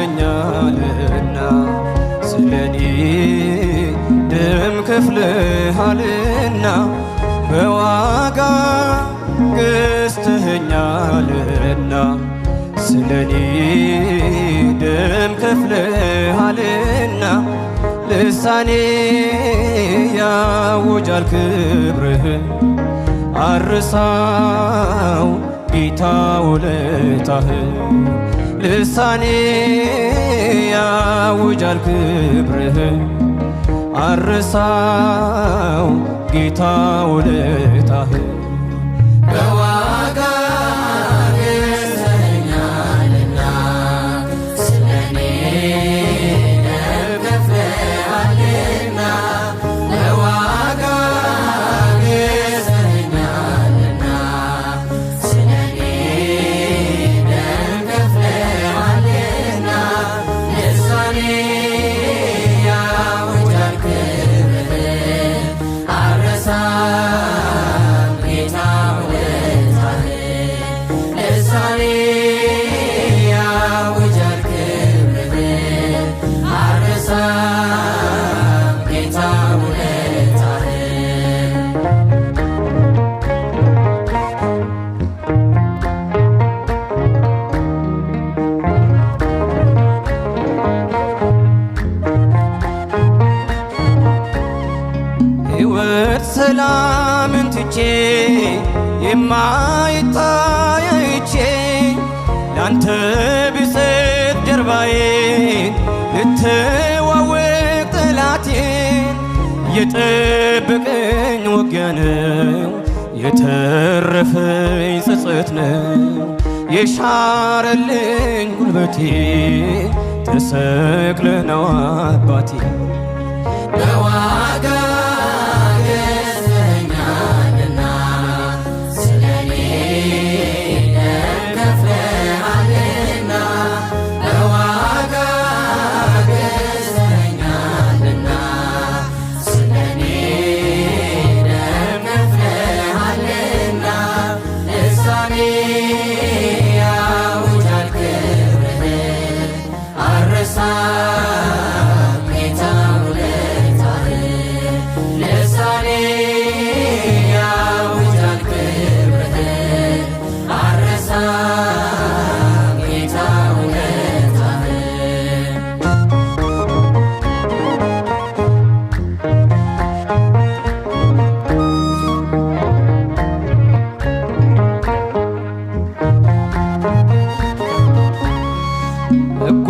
ገዝተኸኛልና ስለኔ ደም ከፍለሃልና በዋጋ ገዝተኸኛልና ስለኔ ደም ከፍለሃልና ልሳኔ ያውጃል ክብርህን አርሳው ጌታ ውለታህን ልሳኔ ያውጃል ክብርህን አርሳው ጌታ ውለታህን በዋጋ ገዝተኸኛልና ስለኔ ደም ከፍለሃልና በዋጋ ገዝተኸኛልና ስለኔ ደም ከፍለሃልና ልሳኔ ያውጃል ክብርህን አረሳም ጌታ ውለታህን ልሳኔ ያውጃል ክብርህን አረሳም ጌታ ውለታህን ሕይወት ሰላምን ትቼ የማይታይ አይቼ ላንተ ብሰጥ ጀርባዬን ልትዋወቅ ጠላቴን የጠበቀኝ ውጊያ ነው የተረፈኝ ጸጸት ነው የሻረልኝ ጉልበቴ ተሰቅለ ነው አባቴ በዋጋ ገዝተኸኛልና ስለኔ ደም ከፍለሃልና በዋጋ ገዝተኸኛልና ስለኔ ደም ከፍለሃልና ልሳኔ ያውጃል ክብርህን አረሳም ጌታ ውለታህን ልሳኔ ያውጃል ክብርህን አረሳም ጌታ ውለታህን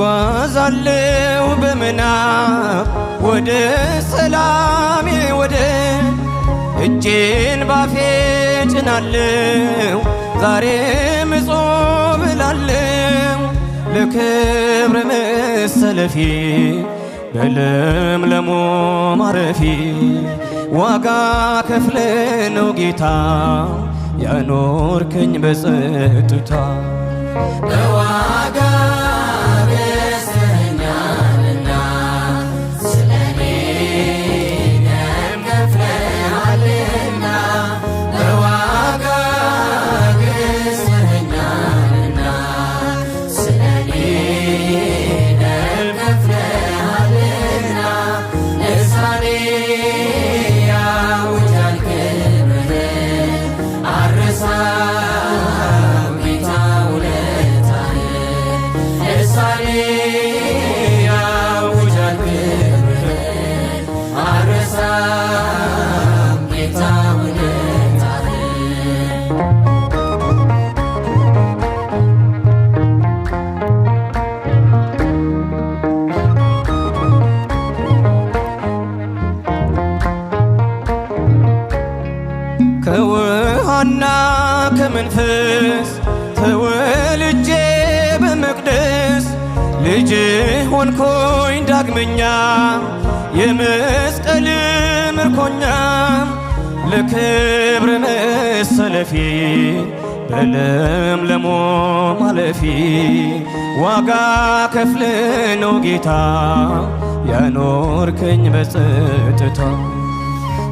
እጓዛለሁ በምናብ ወደ ሰላሜ ወደ እጄን ባፌ ጭናለሁ ዛሬም እጾም እላለሁ ለክብር መሰለፌ በለምለሙ ማረፌ ዋጋ ከፍለ ነው ጌታ ያኖርከኝ በጸጥታ በዋጋ ገዝተኸኛልና ስለኔ ደም ከፍለሃልና በዋጋ ገዝተኸኛልና ስለኔ ደም ከፍለሃልና ልሳኔ ያውጃል ክብርህን አረሳም ጌታ ውለታ ልጅ ሆንኩኝ ዳግመኛ የመስቀል ምርኮኛ ለክብር መሰለፊ በለምለሞ ማለፊ ዋጋ ከፍለ ነው ጌታ ያኖርከኝ በጸጥታ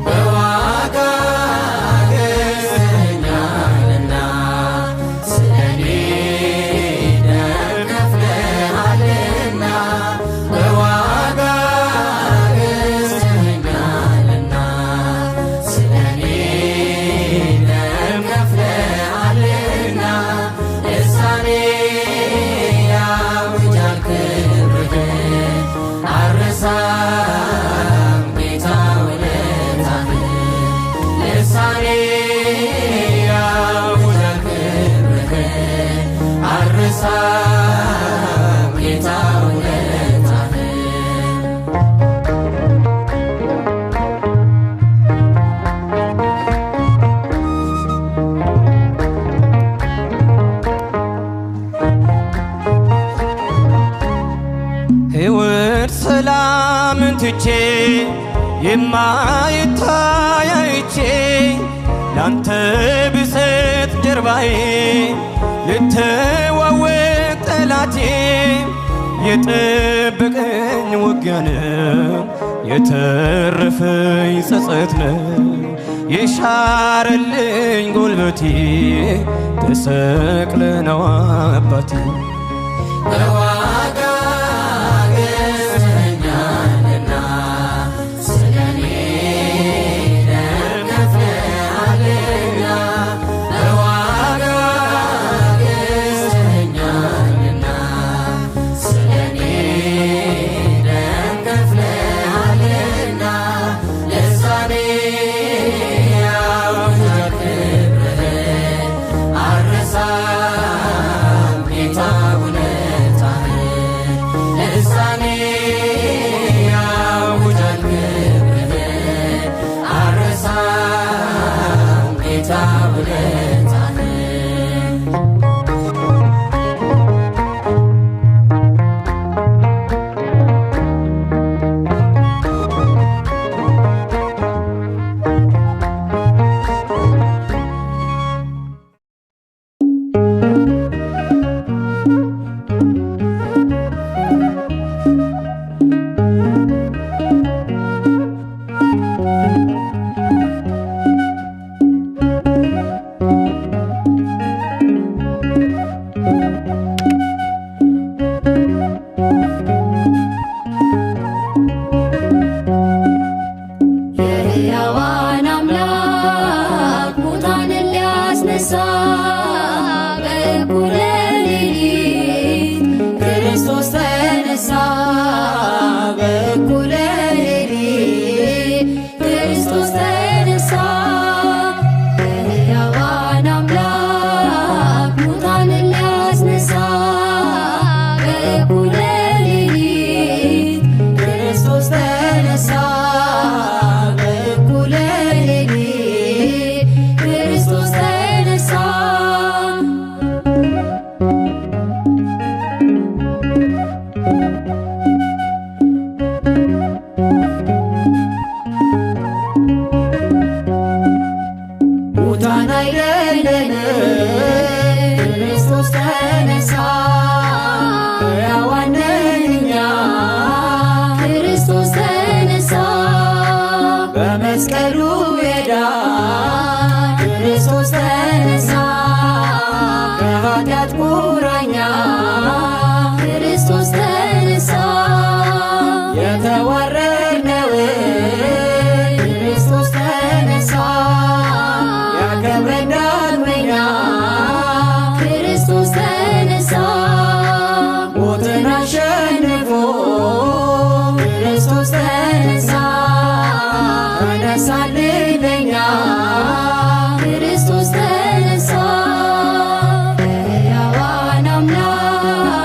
በዋጋ ገዝተኛልና ስለኔ ደም ከፍለሃልና በዋጋ ገዝተኛልና ስለኔ ደም ከፍለሃልና ልሳኔ ያውጃል ክብርህን አልረሳም ጌታ ውለታህን ልሳኔ ያውጃል ክብርህን አልረሳም ጌታ ውለታህን ሕይወት ሰላምን ትቼ የማይታይ አይቼ ላንተ ብሰጥ ጀርባዬ ልተዋወቅ ጠላቴ የጠበቀኝ ውጊያ ነው የተረፈኝ ጸጸት ነው የሻረልኝ ጉልበቴ ተሰቅለ ነው አባቴ በዋጋ ገዝተኛልና ስለኔ ደም ከፍለሃልና በዋጋ ገዝተኛልና ስለኔ ደም ከፍለሃልና ልሳኔ ያውጃል ክብርህን አልረሳም ጌታ ውለታህን ልሳኔ ያውጃል ክብርህን አልረሳም ጌታ ውለታህን የሕያዋን አምላክ ሙታንን ሊያስነሳ በእኩለ ሌሊት ክርስቶስ ተነሳ። በእኩለ ሌሊት ክርስቶስ ተነሳ። የሕያዋን አምላክ ሙታንን ሊያስነሳ በእኩለ ሌሊት ክርስቶስ ተነሳ። በእኩለ ሌሊት ክርስቶስ ተነሳ። ሙታን አይደለንም ክርስቶስ ተነሳ። ሕያዋን ነን እኛ ክርስቶስ ተነሳ። በመስቀሉ የዳን ክርስቶስ ተነሳ። ከኃጢአት ቁራኛ ክርስቶስ ተነሳ። የተዋረድነውን ክርስቶስ ተነሳ። ያከብረን ዳግመኛ ክርስቶስ ተነሳ። ሞትን አሸንፎ ክርስቶስ ተነሳ። ተነሳልን ለኛ ክርስቶስ ተነሳ። የሕያዋን አምላክ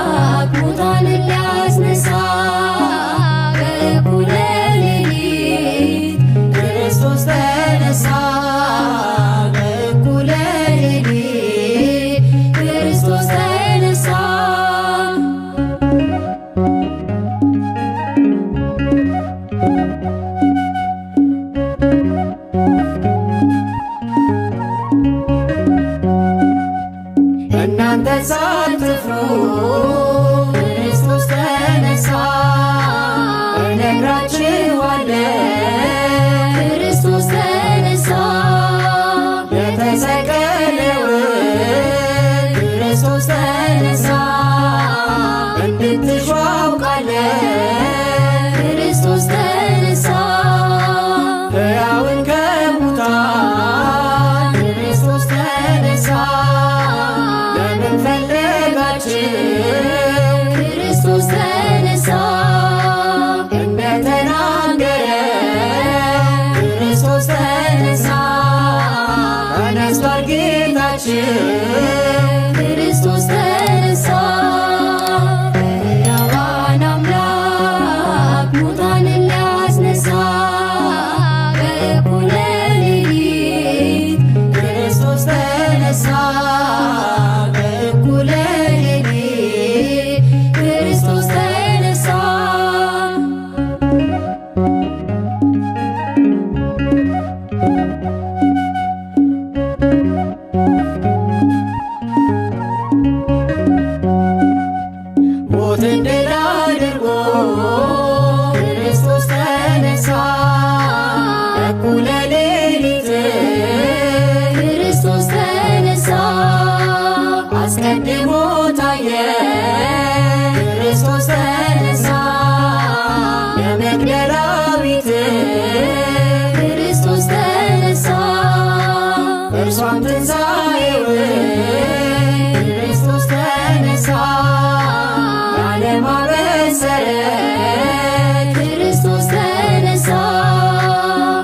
አትፍሩ ክርስቶስ ተነሳ እነግራችኋለን ክርስቶስ ተነሳ የተሰቀለውን ክርስቶስ ተነሳ እንድትሹ አውቃለን ክርስቶስ ተነሳ ሕያውን ከሙታን ክርስቶስ ተነሳ ለምን ፈለጋችሁ ክርስቶስ ተነሳ እንደተናገረ ክርስቶስ ተነሳ ተነስቷል ጌታችን ክርስቶስ ተነሳ ሕያዋን አምላክ ሙታንን ሊያስነሳ በእኩለ ሌሊት ክርስቶስ ተነሳ በእኩለ ሌሊት ክርስቶስ ተነሳ ሞትን ድል አድርጎ ክርስቶስ ተነሳ እኩለ ሌሊት ክርስቶስ ተነሳ አስቀድሞ ታየ ክርስቶስ ተነሳ የመግደላዊት ክርስቶስ ተነሳ እርሷም ትንሣኤውን ክርስቶስ ተነሳ ያለማበሰረት ክርስቶስ ተነሳ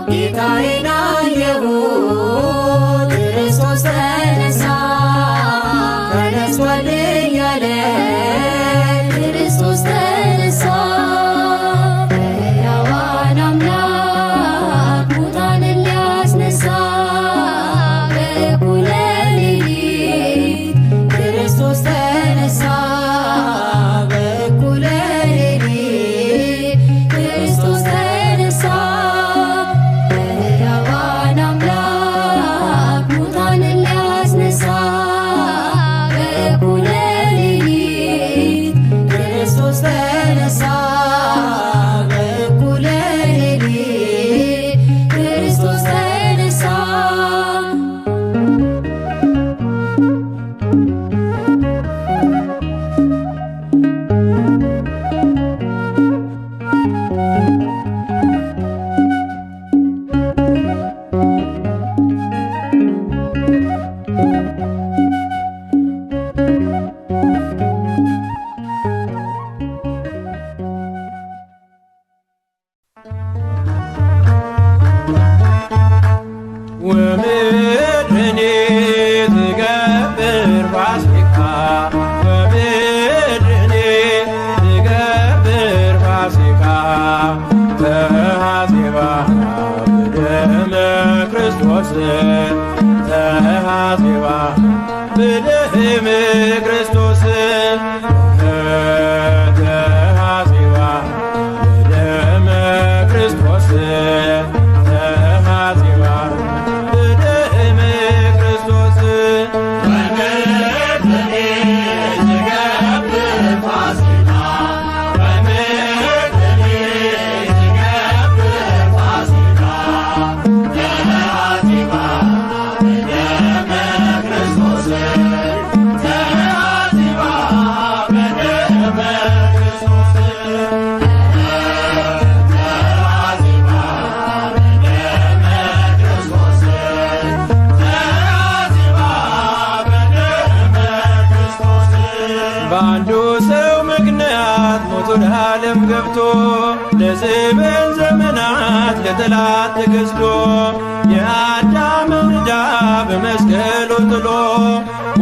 ጌታዬን አየሁት ክርስቶስ ተነሳ ተነስቷል እያለ ክርስቶስ ተነሳ ሕያዋን አምላክ ሙታንን ሊያስነሳ በእኩለ ሌሊት ክርስቶስ ተነሳ በእኩለ ሌሊት ክርስቶስ ተነሳ ሕያዋን አምላክ ሙታንን ሊያስነሳ በእኩለ ሌሊት ክርስቶስ ተነሳ በእኩለ ሌሊት ክርስቶስ ተነሳ ወምድርኒ ትገብር ፋሲካ ወምድርኒ ትገብር ፋሲካ ተሐሴባ በደመ ክርስቶስ ተሐሴባ በደመ ክርስቶስ ተሐሴባ በደመ ክርስቶስ ተሐሴባ በደመ ክርስቶስ ወምድርኒ ትገብር ፋሲካ ወምድርኒ ትገብር ፋሲካ ተሐሴባ በደመ ክርስቶስ ተሐሴባ በደመ ክርስቶስ በአንዱ ሰው ምክንያት ሞት ወደ ዓለም ገብቶ ለዘበን ዘመናት ለጠላት ተገዝቶ የአዳምን ዕዳ በመስቀሉ ጥሎ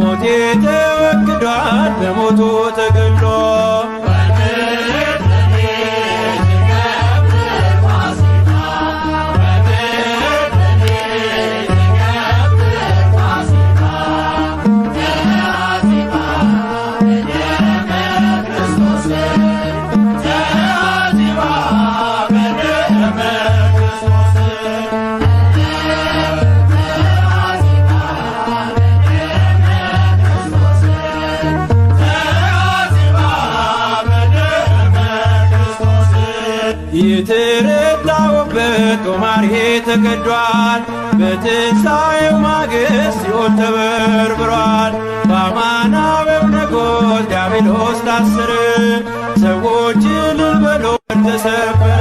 ሞቴ ተወግዷል በሞቱ ተገድሎ የተረታውበት ጦማር ተቀዷል። በትንሣኤው ማግስት ሲኦል ተበርብሯል። በአማናዊው ንጉሥ ዲያብሎስ ታሰረ። ሰዎች እልል በሉ ተሰበረ።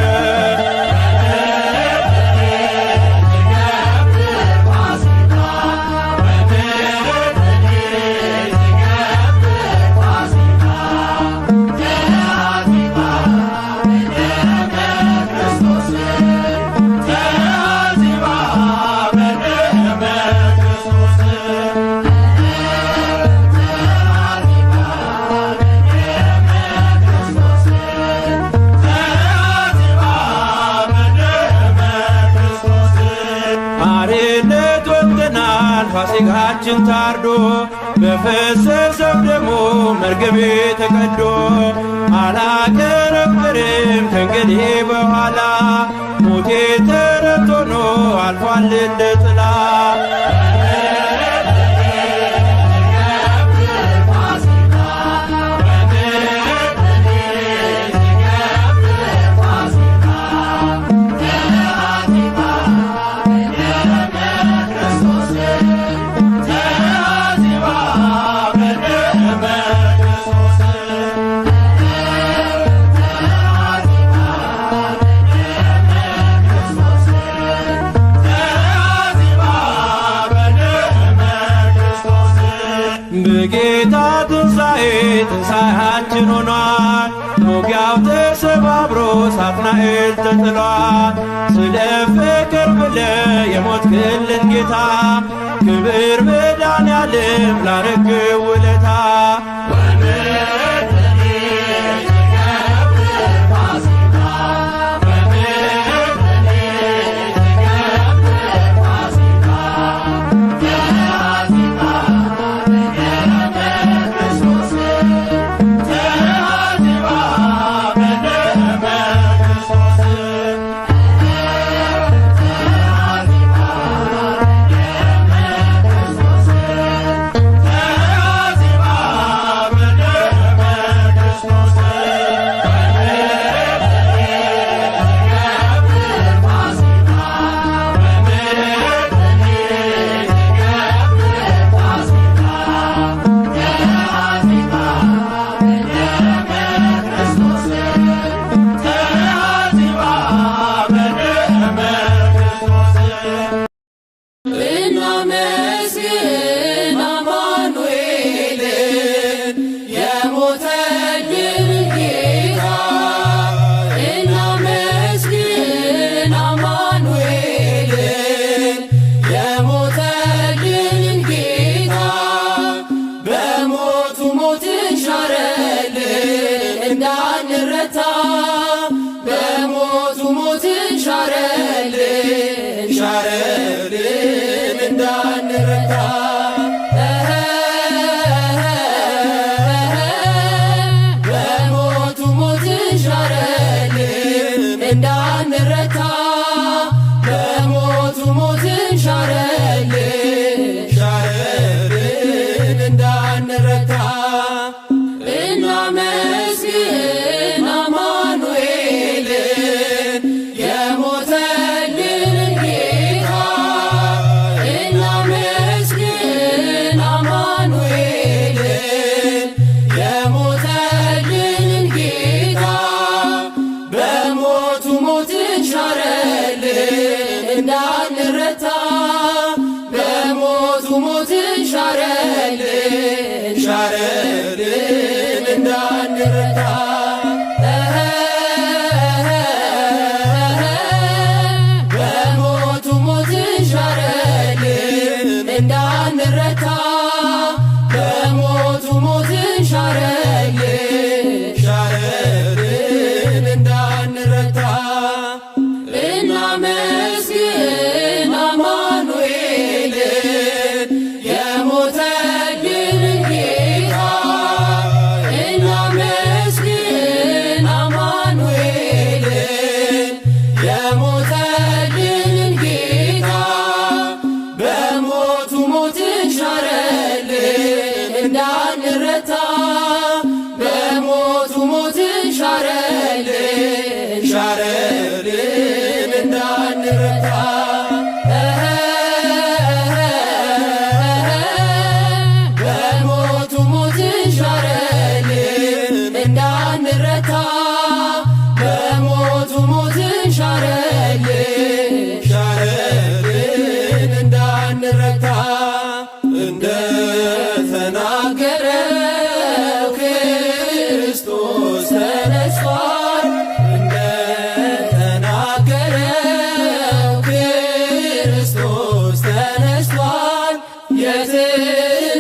ፋሲካችን ታርዶ በፈሰሰው ደሙ መርገሜ ተቀዶ አላከረክርም ከእንግዲህ በኋላ ሞቴ ተረት ሆኖ አልፏል እንደ ጥላ። በጌታ ትንሣኤ ትንሣኤያችን ሆኗል። ሞጊያው ተሰባብሮ ሳጥናኤል ተጥሏል። ስለ ፍቅር ብለ የሞትክልን ጌታ ክብር መድኃኔዓለም ላረግህ ውለታ። እንዳንረታ በሞቱ ሞትን ሻረልን እንዳንረታ በሞቱ ሞትን ሻረልን እንዳንረታ በሞቱ ሞትን ሻረልን እንዳንረታ እናመስግን አማኑኤልን የሞተልንን ጌታ እናመስግን አማኑኤልን የሞተልንን ጌታ በሞቱ ሞትን ሻረልን እንዳንረታ በሞቱ ሞትን ሻረልን እንዳንረታ በሞቱ ሞትን ሻረልን እንዳንረታ በሞቱ ሞትን ሻረልን እንዳንረታ እናመስግን አማኑኤልን የሞተልንን ጌታ እናመስግን እንዳንረታ በሞቱ ሞትን ሻረልን እንዳንረታ እንደ ተናገረው ክርስቶስ ተነስቷል እንደ ተናገረው ክርስቶስ ተነስቷል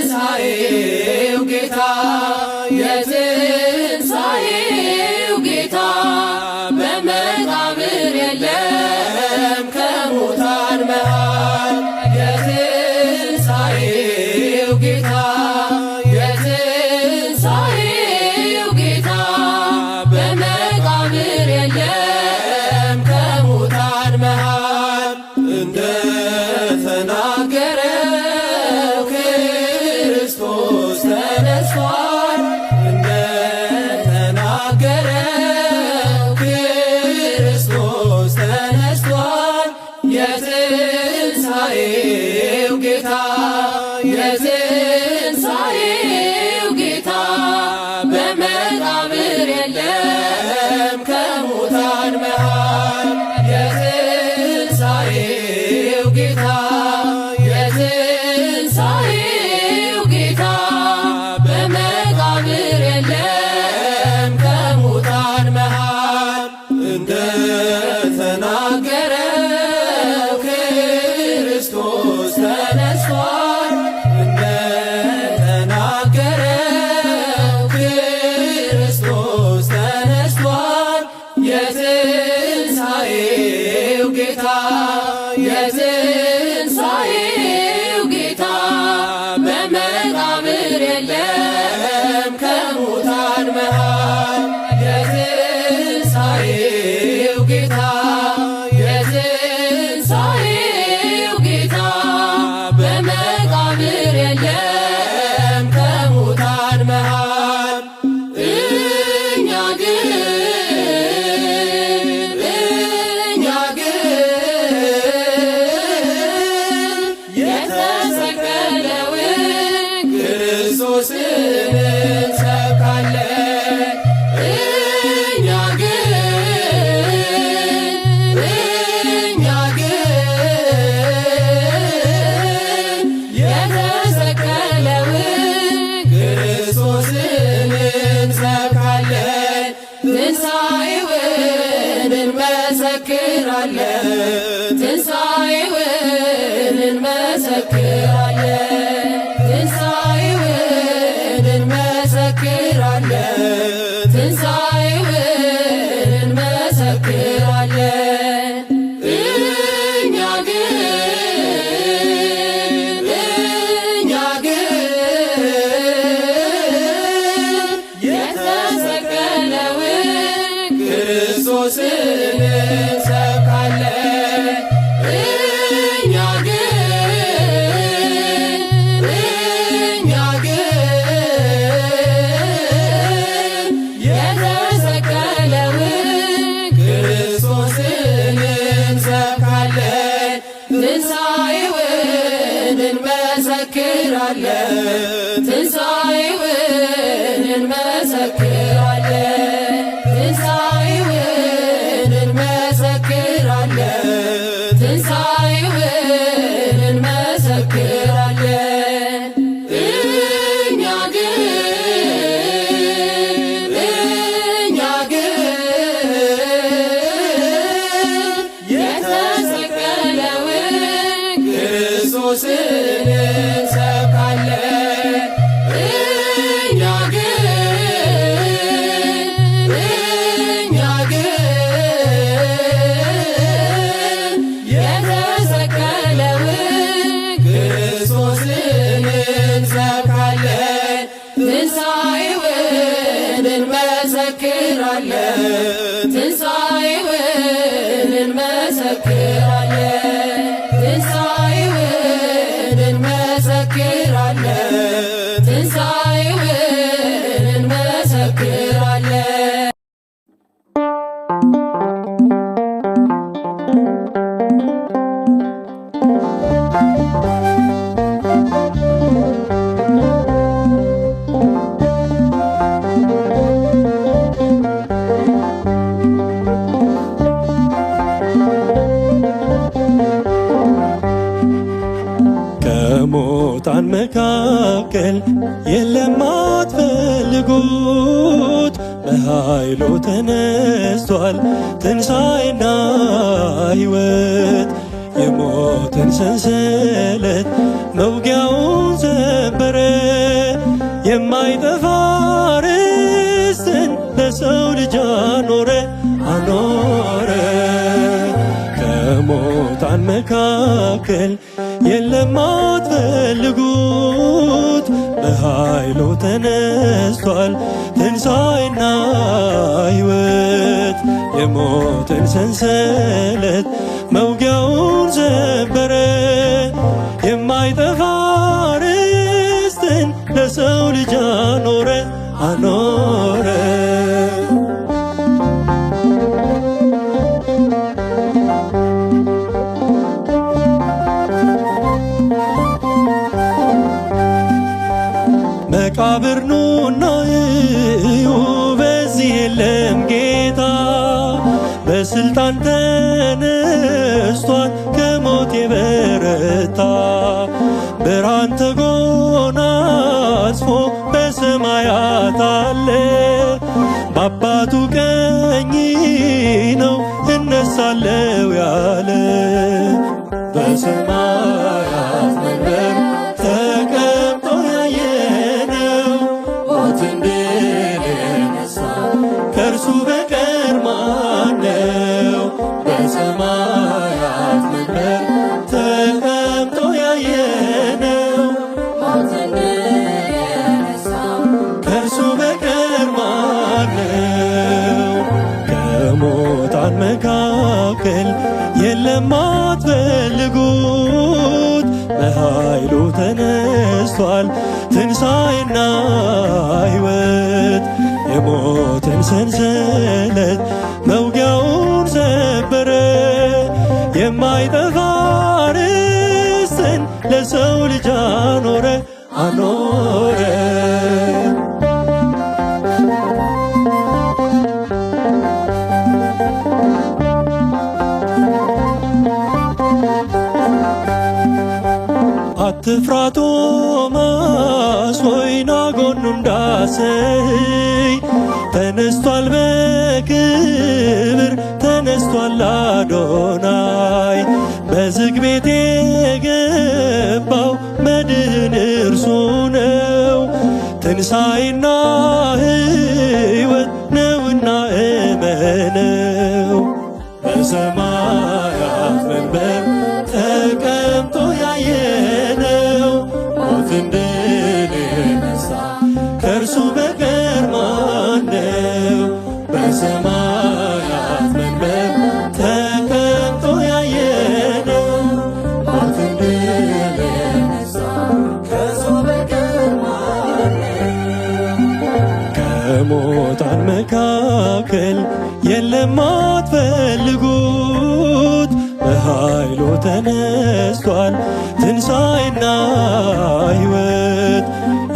የትንሣኤው ጌታ የትንሣኤው ጌታ በመቃብር የለም ከሙታን መሃል የትንሣኤው ጌታ የትንሣኤው ጌታ በመቃብር የለም ከሙታን መሃል እንደ ተናገረው ክርስቶስ ተነስቷል እንደ ተናገረው ክርስቶስ ተነስቷል የትንሣኤው ጌታ የትንሣኤው ጌታ በመቃብር የለም ከሙታን መሃል የትንሣኤው ጌታ የትንሣኤው ጌታ በመቃብር የለም ከሙታን መሃል እንደ ተናገረው ክርስቶስ ተነስቷል እንደ ተናገረው ክርስቶስ ተነስቷል የትንሣኤው ጌታ የትንሣኤው ጌታ በመቃብር የለም ከሙታን መሃል የትንሣኤው ጌታ የትንሣኤው ጌታ በመቃብር የለም ከሙታን መሃል እኛ ግን የተሰቀለውን ክርስቶስን እንሰብካለን እኛ ግን የተሰቀለውን ክርስቶስን እንሰብካለን ትንሣኤውን እንመሰክራለን ትንሣኤውን እንመሰክራለን ትንሣኤውን እንመሰክራለን ትንሣኤውን እንመሰክራለን እኛ ግን የተሰቀለውን ክርስቶስን እንሰብካለን እኛ ግን የተሰቀለውን ክርስቶስን እንሰብካለን ትንሣኤውን እንመሰክራለን ትንሣኤውን እንመሰክራለን ትንሣኤውን እንመሰክራለን ትንሣኤውን እንመሰክራለን እኛ ግን የተሰቀለውን ክርስቶስን እንሰብካለን እኛ ግን የተሰቀለውን ክርስቶስን እንሰብካለን ትንሣኤውን እንመሰክራለን ትንሣኤውን እንመሰክራለን ትንሣኤውን እንመሰክራለን ትንሣኤውን እንመሰክራለን መካከል የለም አትፈልጉት፣ በኃይሉ ተነስቷል ትንሣኤና ሕይወት። የሞትን ሰንሰለት መውጊያውን ሰበረ፣ የማይጠፋ ርስትን ለሰው ልጅ አኖረ። ከሙታን መካከል የለም አትፈልጉት፣ በኃይሉ ተነስቷል ትንሣኤና ሕይወት። የሞትን ሰንሰለት መውጊያውን ሰበረ፣ የማይጠፋ ርስትን ለሰው ልጅ አኖረ። መቃብር ኑና እዩ በዚህ የለም ጌታ፣ በስልጣን ተነስቷል ከሞት የበረታ። ብርሃን ተጎናጽፎ በሰማያት አለ፣ በአባቱ ቀኝ ነው እነሳለው ያለ። በሰማያት መንበር ተቀምጦ ያየነው ሞትን ድል የነሳ ከእርሱ በቀር ማነው? በሰማያት መንበር ተቀምጦ ያየነው ሞትን ድል የነሳ ከእርሱ በቀር ማነው? ከሙታን መካከል የለም አትፈልጉት፣ በኃይሉ ተነስቷል ትንሣኤና ሕይወት። የሞትን ሰንሰለት መውጊያውን ሰበረ፣ የማይጠፋ ርስትን ለሰው ልጅ አኖረ። አትፍራ ቶማስ ሆይ ና ጎኑን ዳሰኝ፣ ተነስቷል በክብር ተነስቷል አዶናይ። በዝግ ቤት የገባው መድህን እርሱ ነው፣ ትንሣኤና ሕይወት ነውና እመነው። በሰማያት መንበር ተቀምጦ ያየነው ሞትን ድል የነሳ ከእርሱ በቀር ማነው? በሰማያት መንበር ተቀምጦ ያየነው ሞትን ድል የነሳ ከእርሱ በቀር ማነው? ከሙታን መካከል የለም አትፈልጉት፣ በኃይሉ ተነስቷል ትንሣኤና ሕይወት።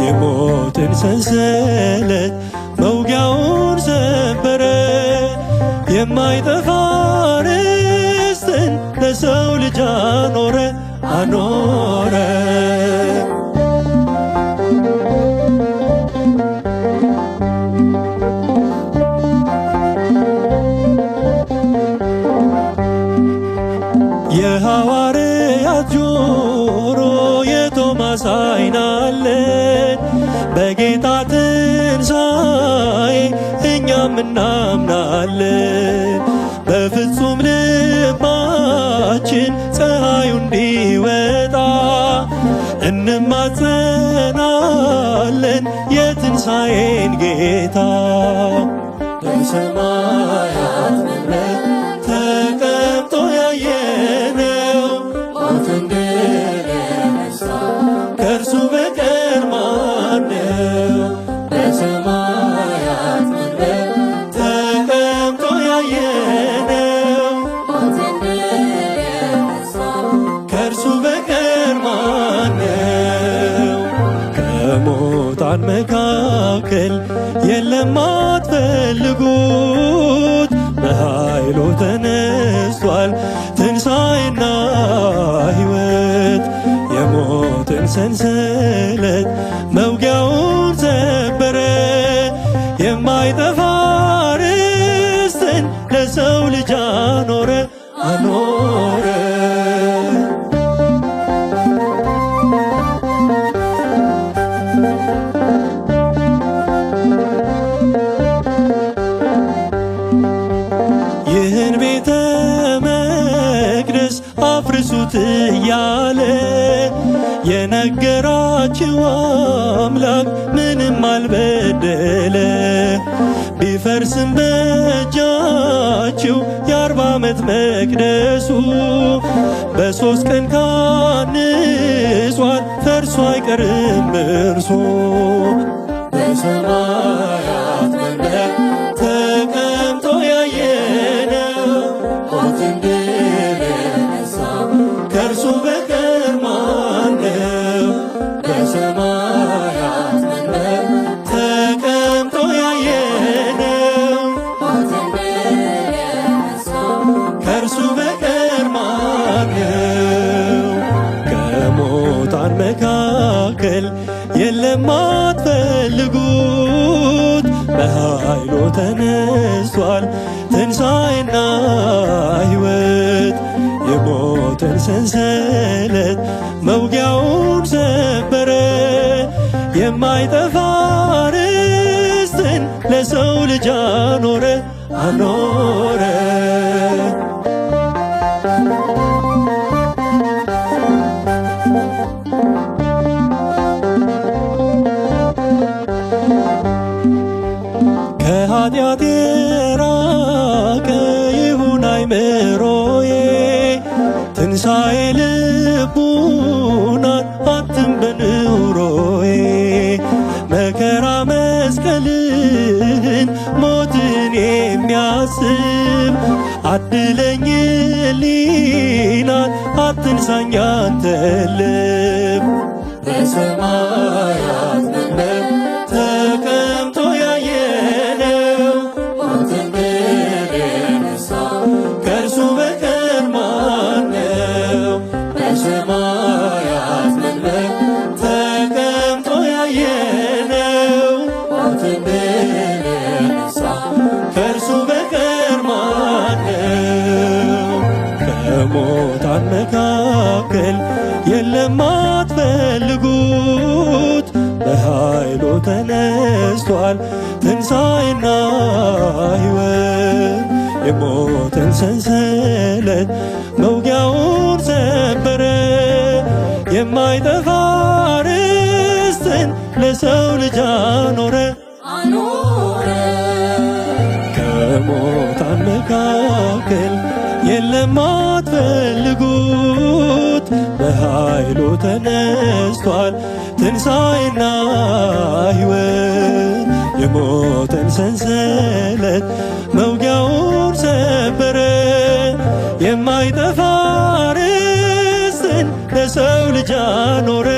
የሞትን ሰንሰለት መውጊያውን ሰበረ፣ የማይጠፋ ርስትን ለሰው ልጅ አኖረ። የሐዋርያት ጆሮ የቶማስ ዓይን አለን፣ በጌታ ትንሣኤ እኛም እናምናለን። በፍጹም ልባችን ፀሐዩ እንዲወጣ እንማጸናለን የትንሣኤን ጌታ። በሰማያት መንበር ተቀምጦ ያየነው ሞትን ድል የነሳ ከእርሱ በቀር ማነው? በሰማያት መንበር ተቀምጦ ያየነው ሞትን ድል የነሳ ከእርሱ በቀር ማነው? ከሙታን መካከል የለም አትፈልጉት፣ በኃይሉ ተነስቷል ትንሣኤና ሕይወት። የሞትን ሰንሰለት መውጊያውን ሰበረ። የማይጠፋ ርስትን ለሰው ልጅ አኖረ አኖረ። ይህን ቤተ መቅደስ አፍርሱት እያለ የነገራችሁ አምላክ ምንም አልበደለ። ቢፈርስም በእጃችሁ የ40 ዓመት መቅደሱ በ3 ቀን ካንጿል፣ ፈርሶ አይቀርም እርሶ። በሰማያት መንበር ተቀምጦ ያየነው ሞትን ድል የነሳው ከእርሱ በቀር ማነው? በሰማያት መንበር ተቀምጦ ያየነው ሞትን ድል የነሳው ከእርሱ በቀር ማነው? ከሙታን መካከል የለም አትፈልጉት፣ በኃይሉ ተነስቷል ትንሣኤና ሕይወት። የሞትን ሰንሰለት መውጊያውን ሰበረ። የማይጠፋ ርስትን ለሰው ልጅ አኖረ አኖረ። ከኃጢአት የራቀ ይሁን አይምሮዬ፣ ትንሣኤ ልቡናን አትም በኑሮዬ። መከራ መስቀልህን ሞትን የሚያስብ አድለኝ ሕሊናን አትንሳኝ አንተ ልብ። በሰማያት መንበር ተቀምጦ ያየነው ሞትን ድል የነሳው ከእርሱ በቀር ማነው? በሰማያት መንበር ተቀምጦ ያየነው ሞትን ድል የነሳው ከእርሱ በቀር ማነው? ከሙታን መካከል የለም አትፈልጉት፣ በኃይሉ ተነስቷል ትንሣኤና ሕይወት። የሞትን ሰንሰለት መውጊያውን ሰበረ። የማይጠፋ ርስትን ለሰው ልጅ አኖረ አኖረ። ከሙታን መካከል የለም አትፈልጉት፣ በኃይሉ ተነስቷል ትንሣኤና ሕይወት። የሞትን ሰንሰለት መውጊያውን ሰበረ። የማይጠፋ ርስትን ለሰው ልጅ አኖረ